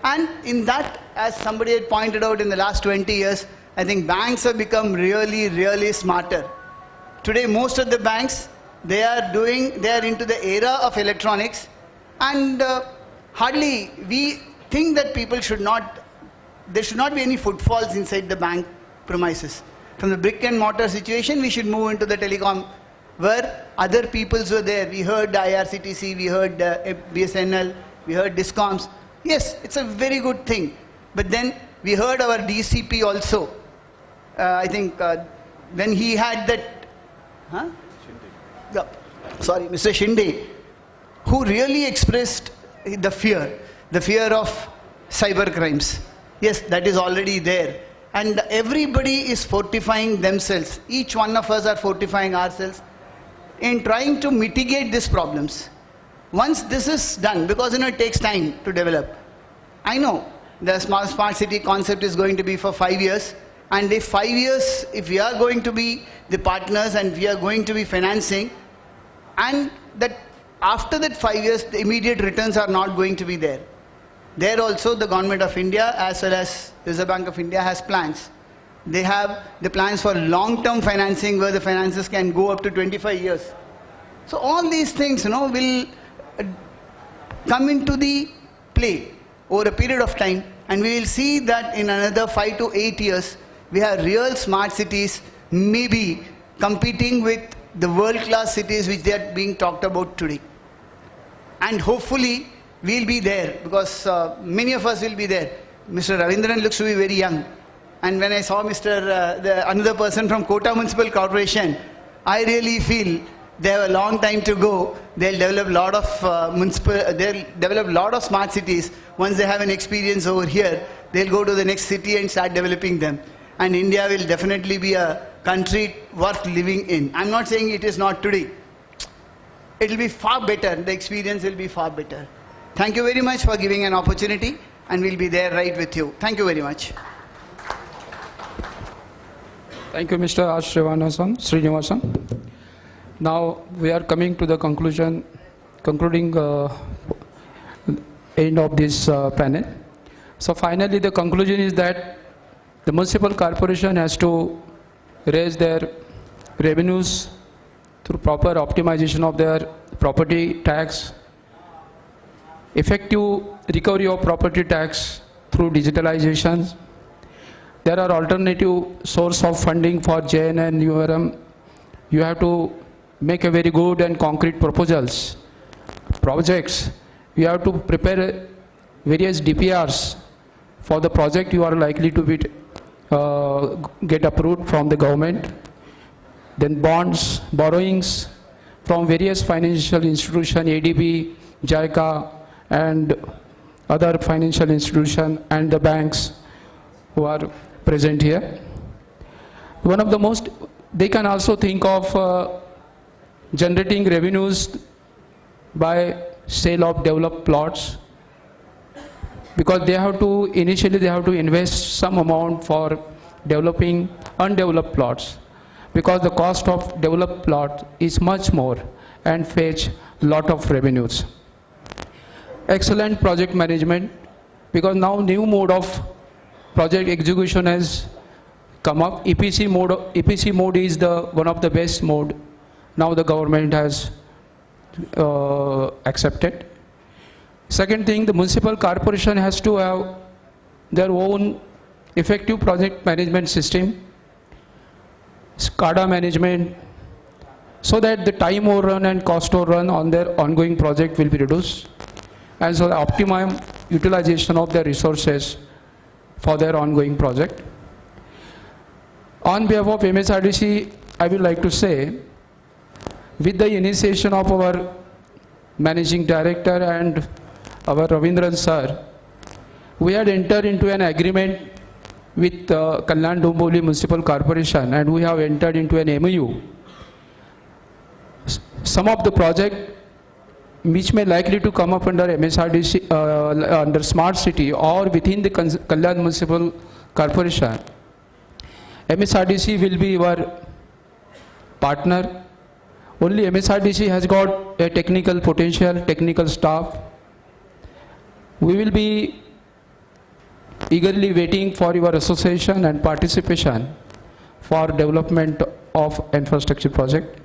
Speaker 9: And in that, as somebody had pointed out in the last 20 years, I think banks have become really, really smarter. Today, most of the banks, they are into the era of electronics, and hardly we think that there should not be any footfalls inside the bank premises. From the brick and mortar situation, we should move into the telecom, where other peoples were there. We heard IRCTC, we heard BSNL, we heard Discoms. Yes, it's a very good thing. But then we heard our DCP also. I think when he had that, Mr. Shinde, who really expressed the fear of cyber crimes. Yes, that is already there. And everybody is fortifying themselves. Each one of us are fortifying ourselves in trying to mitigate these problems. Once this is done, because it takes time to develop. I know the smart city concept is going to be for 5 years. And if 5 years, if we are going to be the partners and we are going to be financing, and that after that 5 years, the immediate returns are not going to be there. There also the Government of India as well as Reserve Bank of India has plans. They have the plans for long-term financing where the finances can go up to 25 years. So all these things, will come into the play over a period of time, and we will see that in another 5 to 8 years, we have real smart cities maybe competing with the world-class cities which they are being talked about today. And hopefully, we'll be there because many of us will be there. Mr. Ravindran looks to be very young. And when I saw another person from Kota Municipal Corporation, I really feel they have a long time to go. They'll develop a lot of smart cities. Once they have an experience over here, they'll go to the next city and start developing them. And India will definitely be a country worth living in. I'm not saying it is not today. It will be far better. The experience will be far better. Thank you very much for giving an opportunity, and we'll be there right with you. Thank you very much.
Speaker 2: Thank you, Mr. R. Srinivasan. Now we are coming to the concluding end of this panel. So finally, the conclusion is that the municipal corporation has to raise their revenues through proper optimization of their property tax, effective recovery of property tax through digitalization. There are alternative source of funding for JNN, URM. You have to make a very good and concrete projects. You have to prepare various DPRs for the project you are likely to be get approved from the government. Then bonds, borrowings from various financial institutions, ADB, JICA, and other financial institutions, and the banks who are present here. One of the most, they can also think of generating revenues by sale of developed plots, because they have to, initially they have to invest some amount for developing undeveloped plots, because the cost of developed plot is much more and fetch lot of revenues. Excellent project management, because now new mode of project execution has come up. EPC mode is one of the best mode. Now the government has accepted. Second thing, the municipal corporation has to have their own effective project management system, SCADA management, so that the time overrun and cost overrun on their ongoing project will be reduced, and so the optimum utilization of their resources for their ongoing project. On behalf of MSRDC, I would like to say, with the initiation of our Managing Director and our Ravindran sir, we had entered into an agreement with Kalyan Dombivli Municipal Corporation, and we have entered into an MOU. Some of the project which may likely to come up under MSRDC, under Smart City or within the Kalyan Municipal Corporation, MSRDC will be your partner. Only MSRDC has got a technical potential, technical staff. We will be eagerly waiting for your association and participation for development of infrastructure project.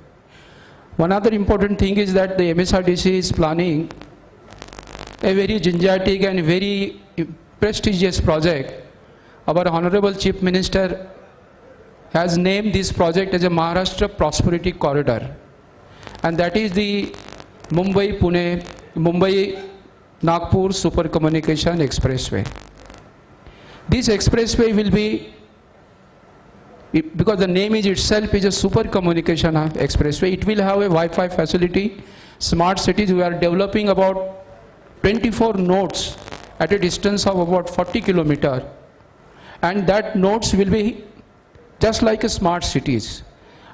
Speaker 2: One other important thing is that the MSRDC is planning a very gingertic and very prestigious project. Our Honorable Chief Minister has named this project as a Maharashtra Prosperity Corridor, and that is the Mumbai-Nagpur Super Communication Expressway. This expressway will be, because the name itself is a super communication expressway, it will have a Wi-Fi facility. Smart cities, we are developing about 24 nodes at a distance of about 40 kilometers, and that nodes will be just like a smart cities.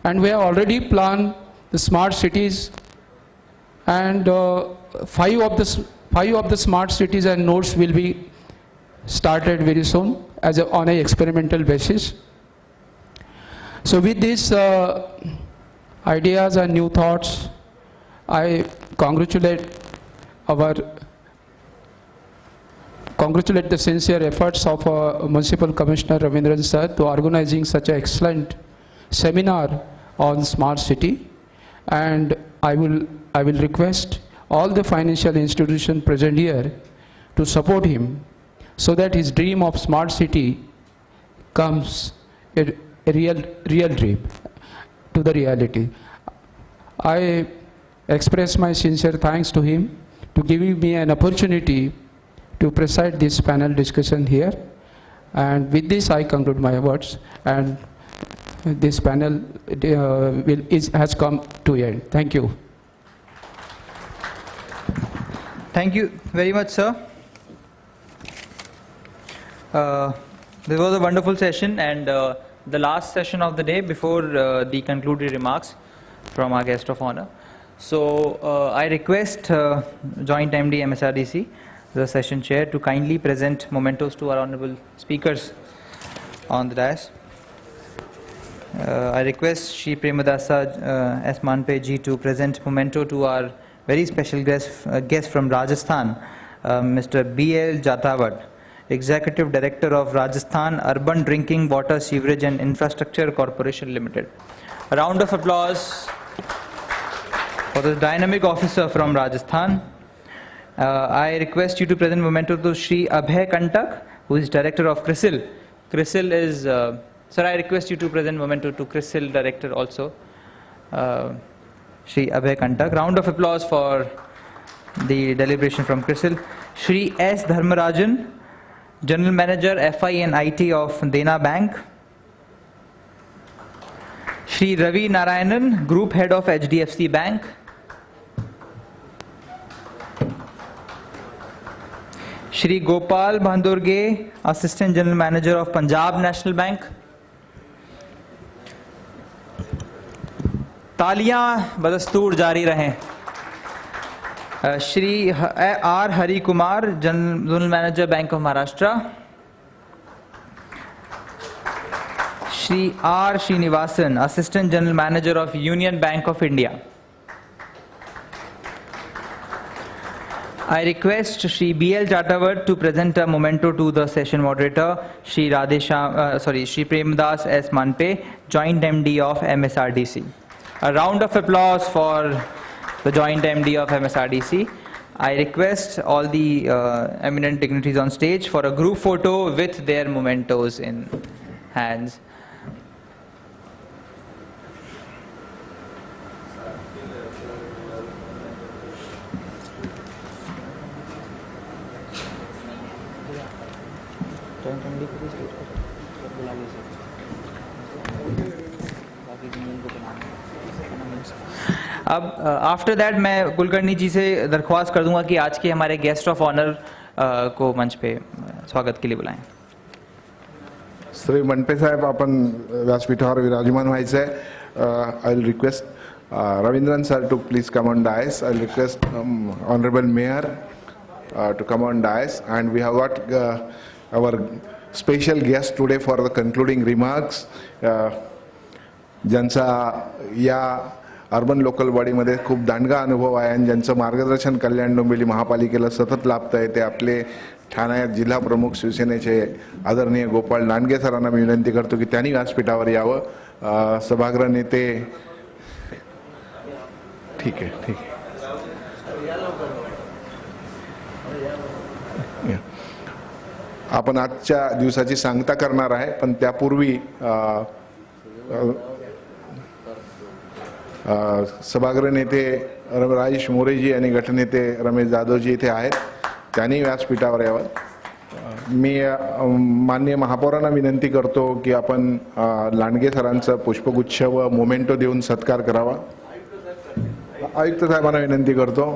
Speaker 2: And we have already planned the smart cities, and five of the smart cities and nodes will be started very soon on an experimental basis. So with these ideas and new thoughts, I congratulate the sincere efforts of Municipal Commissioner Ravindran sir to organizing such an excellent seminar on smart city, and I will request all the financial institutions present here to support him, so that his dream of smart city comes a real dream to the reality. I express my sincere thanks to him to giving me an opportunity to preside this panel discussion here, and with this I conclude my words, and this panel has come to end. Thank you.
Speaker 1: Thank you very much, sir. This was a wonderful session, and the last session of the day before the concluding remarks from our guest of honor. So I request Joint MD MSRDC, the session chair, to kindly present mementos to our honorable speakers on the dais. I request Shri Premadasa S. Manpe ji to present memento to our very special guest from Rajasthan, Mr. B.L. Jatawat, Executive Director of Rajasthan Urban Drinking Water Sewerage and Infrastructure Corporation Limited. A round of applause for the dynamic officer from Rajasthan. I request you to present memento to Shri Abhay Kantak, who is Director of CRISIL. CRISIL is, sir, I request you to present memento to CRISIL Director also, Shri Abhay Kantak. Round of applause for the deliberation from CRISIL. Shri S. Dharmarajan, General Manager FI and IT of Dena Bank. Shri Ravi Narayanan, Group Head of HDFC Bank. Shri Gopal Bhandurge, Assistant General Manager of Punjab National Bank. तालियां बदस्तूर जारी रहें. Shri R. Hari Kumar, General Manager Bank of Maharashtra. Shri R. Srinivasan, Assistant General Manager of Union Bank of India. I request Shri B.L. Jatawat to present a memento to the session moderator, Shri Shri Premdas S. Manpe, Joint MD of MSRDC. A round of applause for the Joint MD of MSRDC. I request all the eminent dignitaries on stage for a group photo with their mementos in hands. अब after that मैं कुलकर्णी जी से दरख्वास्त कर दूंगा कि आज के हमारे गेस्ट ऑफ ऑनर को मंच पे स्वागत के लिए बुलाएं.
Speaker 10: श्री मनपे साहेब, आपण व्यासपीठावर विराजमान व्हायचं आहे. I will request Ravindran sir to please come on dais. I will request honourable mayor to come on dais, and we have got our special guest today for the concluding remarks, ज्यांचा या अर्बन लोकल बॉडीमध्ये खूप दांडगा अनुभव आहे आणि ज्यांचं मार्गदर्शन कल्याण डोंबिवली महापालिकेला सतत लाभत आहे ते आपले ठाण्यात जिल्हा प्रमुख शिवसेनेचे आदरणीय गोपाळ लांडगे सरांना मी विनंती करतो की त्यांनी व्यासपीठावर यावं. सभागृह नेते ठीक आहे. आपण आजच्या दिवसाची सांगता करणार आहे, पण त्यापूर्वी सभागृह नेते राजेश मोरेजी आणि गटनेते रमेश जाधवजी इथे आहेत, त्यांनी व्यासपीठावर यावं. मी माननीय महापौरांना विनंती करतो की आपण लांडगे सरांचा पुष्पगुच्छ व मोमेंटो देऊन सत्कार करावा. आयुक्त साहेबांना विनंती करतो.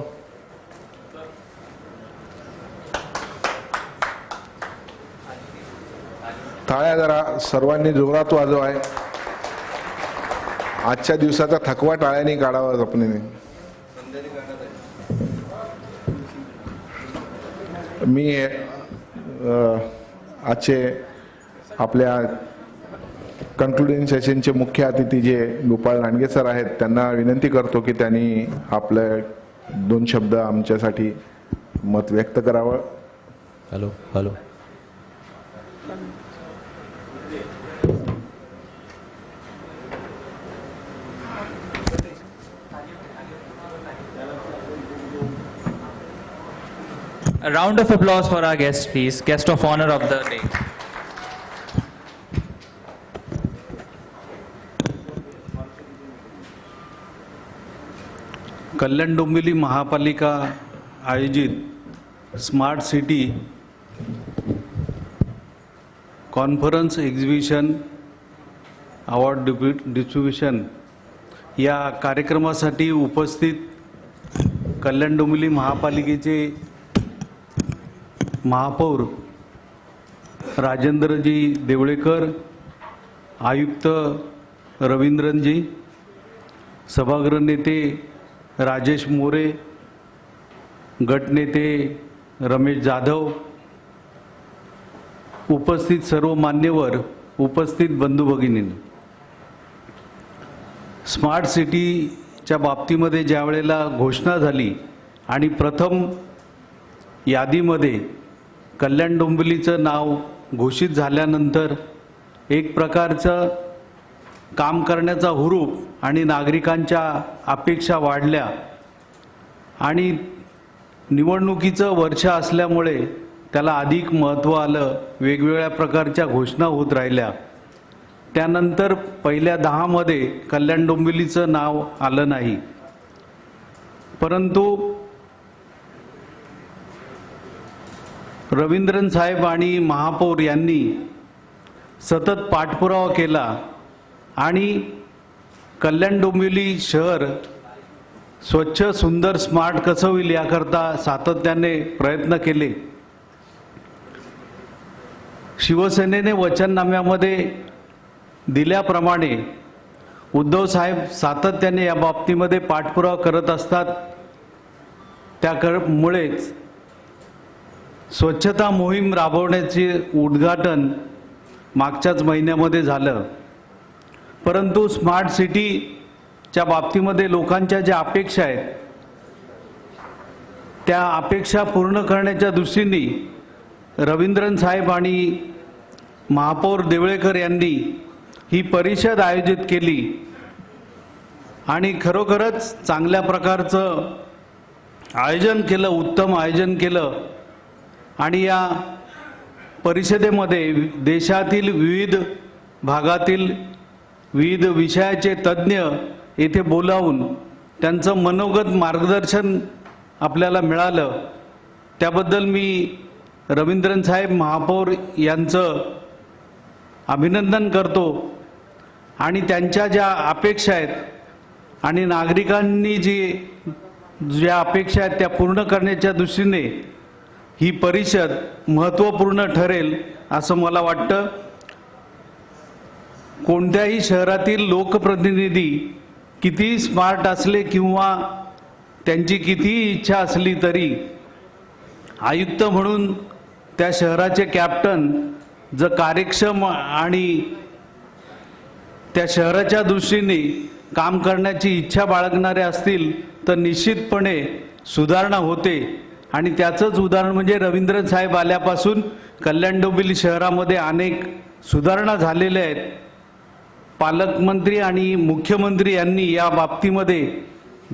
Speaker 10: टाळ्या जरा सर्वांनी जोरात वाजवाय. आजच्या दिवसाचा थकवा टाळ्यांनी काढावा जपणीने. मी आजचे आपल्या कन्क्लुडिंग सेशनचे मुख्य अतिथी जे गोपाळ लांडगे सर आहेत त्यांना विनंती करतो की त्यांनी आपले 2 शब्द आमच्यासाठी मत व्यक्त करावं.
Speaker 11: Hello.
Speaker 1: A round of applause for our guest, please. Guest of honor of the day.
Speaker 12: Kalyan Dombivli महापालिका आयोजित smart city conference exhibition award distribution या कार्यक्रमासाठी उपस्थित कल्याण डोंबिवली महापालिकेचे महापौर राजेंद्रजी देवळेकर, आयुक्त रवींद्रनजी, सभागृह नेते राजेश मोरे, गटनेते रमेश जाधव, उपस्थित सर्व मान्यवर, उपस्थित बंधू भगिनींनो, स्मार्ट सिटीच्या बाबतीमध्ये ज्या वेळेला घोषणा झाली आणि प्रथम यादीमध्ये कल्याण डोंबिवलीचं नाव घोषित झाल्यानंतर एक प्रकारचं काम करण्याचा हुरूप आणि नागरिकांच्या अपेक्षा वाढल्या आणि निवडणुकीचं वर्ष असल्यामुळे त्याला अधिक महत्त्व आलं, वेगवेगळ्या प्रकारच्या घोषणा होत राहिल्या. त्यानंतर पहिल्या 10 मध्ये कल्याण डोंबिवलीचं नाव आलं नाही, परंतु रवींद्रन साहेब आणि महापौर यांनी सतत पाठपुरावा केला आणि कल्याण डोंबिवली शहर स्वच्छ, सुंदर, स्मार्ट कसं होईल याकरता सातत्याने प्रयत्न केले. शिवसेनेने वचननाम्यामध्ये दिल्याप्रमाणे उद्धव साहेब सातत्याने या बाबतीमध्ये पाठपुरावा करत असतात. त्यामुळेच स्वच्छता मोहीम राबवण्याचे उद्घाटन मागच्याच महिन्यामध्ये झालं. परंतु स्मार्ट सिटीच्या बाबतीमध्ये लोकांच्या ज्या अपेक्षा आहेत त्या अपेक्षा पूर्ण करण्याच्या दृष्टीने रवींद्रन साहेब आणि महापौर देवळेकर यांनी ही परिषद आयोजित केली आणि खरोखरच चांगल्या प्रकारचं आयोजन केलं, उत्तम आयोजन केलं. आणि या परिषदेमध्ये देशातील विविध भागातील विविध विषयाचे तज्ज्ञ येथे बोलावून त्यांचं मनोगत मार्गदर्शन आपल्याला मिळालं. त्याबद्दल मी रवींद्रन साहेब महापौर यांचं अभिनंदन करतो आणि त्यांच्या ज्या अपेक्षा आहेत आणि नागरिकांनी ज्या अपेक्षा आहेत त्या पूर्ण करण्याच्या दृष्टीने ही परिषद महत्त्वपूर्ण ठरेल असं मला वाटतं. कोणत्याही शहरातील लोकप्रतिनिधी किती स्मार्ट असले किंवा त्यांची कितीही इच्छा असली तरी आयुक्त म्हणून त्या शहराचे कॅप्टन जर कार्यक्षम आणि त्या शहराच्या दृष्टीने काम करण्याची इच्छा बाळगणारे असतील तर निश्चितपणे सुधारणा होते. आणि त्याचंच उदाहरण म्हणजे रवींद्रन साहेब आल्यापासून कल्याण डोंबिवली शहरामध्ये अनेक सुधारणा झालेल्या आहेत. पालकमंत्री आणि मुख्यमंत्री यांनी या बाबतीमध्ये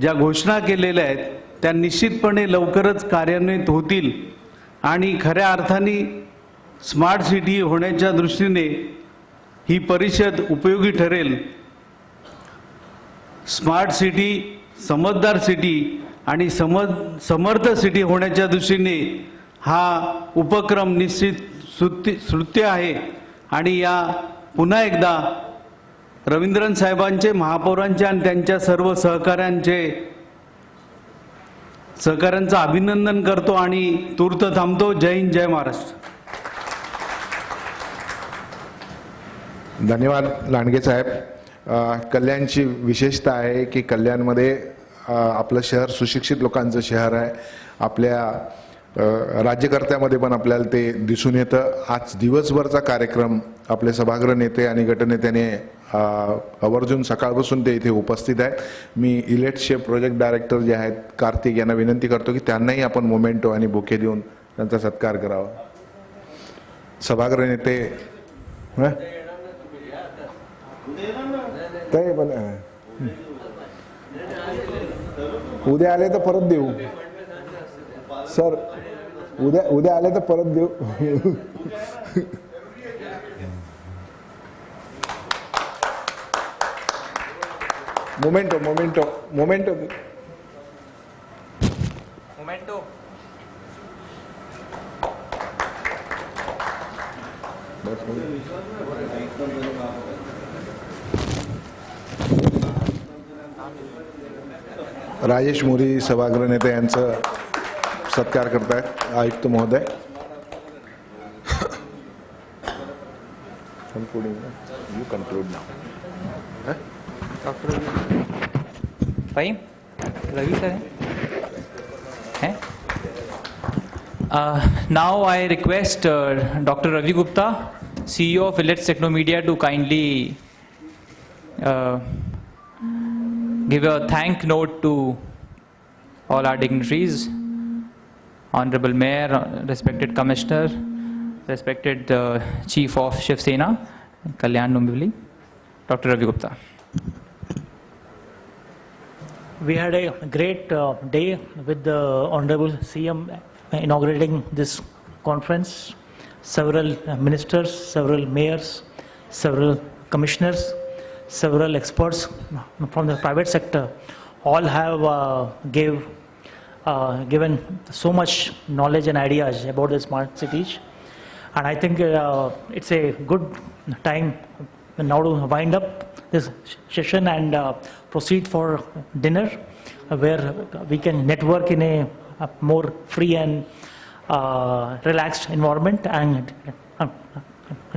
Speaker 12: ज्या घोषणा केलेल्या आहेत त्या निश्चितपणे लवकरच कार्यान्वित होतील आणि खऱ्या अर्थाने स्मार्ट सिटी होण्याच्या दृष्टीने ही परिषद उपयोगी ठरेल. स्मार्ट सिटी, समजदार सिटी आणि समर्थ सिटी होण्याच्या दृष्टीने हा उपक्रम निश्चित स्तुत्य आहे. आणि या पुन्हा एकदा रवींद्रन साहेबांचे, महापौरांचे आणि त्यांच्या सर्व सहकाऱ्यांचं अभिनंदन करतो आणि तूर्त थांबतो. जय हिंद, जय महाराष्ट्र.
Speaker 10: धन्यवाद लांडगे साहेब. कल्याणची विशेषता आहे की कल्याणमध्ये आपलं शहर सुशिक्षित लोकांचं शहर आहे. आपल्या राज्यकर्त्यामध्ये पण आपल्याला ते दिसून येतं. आज दिवसभरचा कार्यक्रम आपले सभागृह नेते आणि गटनेत्याने आवर्जून सकाळपासून ते इथे उपस्थित आहेत. मी इलेट्सचे प्रोजेक्ट डायरेक्टर जे आहेत कार्तिक यांना विनंती करतो की त्यांनाही आपण मोमेंटो आणि बुके देऊन त्यांचा सत्कार करावा. सभागृह नेते काय पण उद्या आले तर परत देऊ सर, उद्या आले तर परत देऊ. Memento memento memento
Speaker 1: memento.
Speaker 10: Rajesh Mori सभागृह नेते यांचं सत्कार करतायत आयुक्त महोदय. Concluding, you conclude now.
Speaker 1: Fahim? Ravi sir? Hai? Now I request Dr. Ravi Gupta, CEO of Illets Technomedia, to kindly give a thank note to all our dignitaries, Honorable Mayor, respected Commissioner, respected Chief of Shiv Sena, Kalyan Dombivli. Dr. Ravi Gupta.
Speaker 13: We had a great day with the Honorable CM inaugurating this conference. Several ministers, several mayors, several commissioners, several experts from the private sector all have given so much knowledge and ideas about the smart cities. And I think it's a good time now to wind up this session and proceed for dinner, where we can network in a more free and relaxed environment and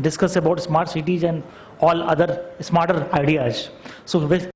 Speaker 13: discuss about smart cities and all other smarter ideas. So with